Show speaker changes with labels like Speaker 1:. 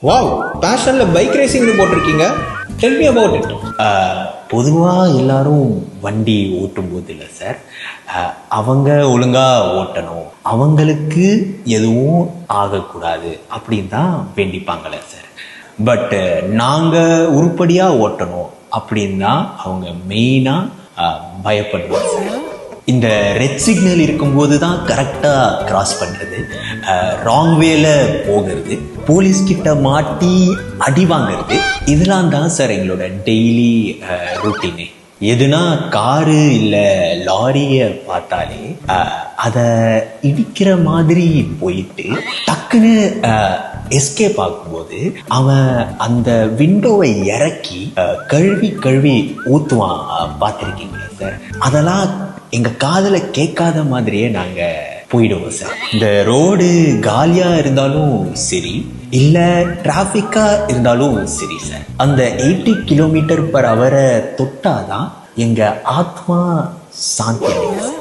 Speaker 1: Wow, பேஷன்ல bike ரேசிங்னு போட்டிருக்கீங்க. Tell me about it.
Speaker 2: பொதுவாக எல்லாரும் வண்டி ஓட்டும் போது இல்லை சார், அவங்க ஒழுங்கா ஓட்டணும், அவங்களுக்கு எதுவும் ஆகக்கூடாது அப்படின்னு தான் வேண்டிப்பாங்களே சார். பட் நாங்கள் உருப்படியாக ஓட்டணும் அப்படின்னு தான் அவங்க மெயினாக பயப்படுவாங்க சார். இந்த ரெட் சிக்னல் இருக்கும்போது தான் கரெக்டாக கிராஸ் பண்ணுறது, ராங் வேல போகிறது, போலீஸ்கிட்ட மாட்டி அடி வாங்கிறது, இதெல்லாம் தான் சார் எங்களோட டெய்லி ரொட்டீனே. எதுனா காரு இல்லை லாரியை பார்த்தாலே அதை இடிக்கிற மாதிரி போயிட்டு டக்குன்னு எஸ்கேப் ஆகும்போது அவன் அந்த விண்டோவை இறக்கி கழுவி கழுவி ஊற்றுவான். பார்த்துருக்கீங்களா சார்? அதெல்லாம் எங்க காதுல கேட்காத மாதிரியே நாங்க போயிடுவோம் சார். இந்த ரோடு காலியா இருந்தாலும் சரி, இல்ல டிராபிக்கா இருந்தாலும் சரி சார், அந்த 80 km/h தொட்டாதான் எங்க ஆத்மா சாந்தி அடையும் சார்.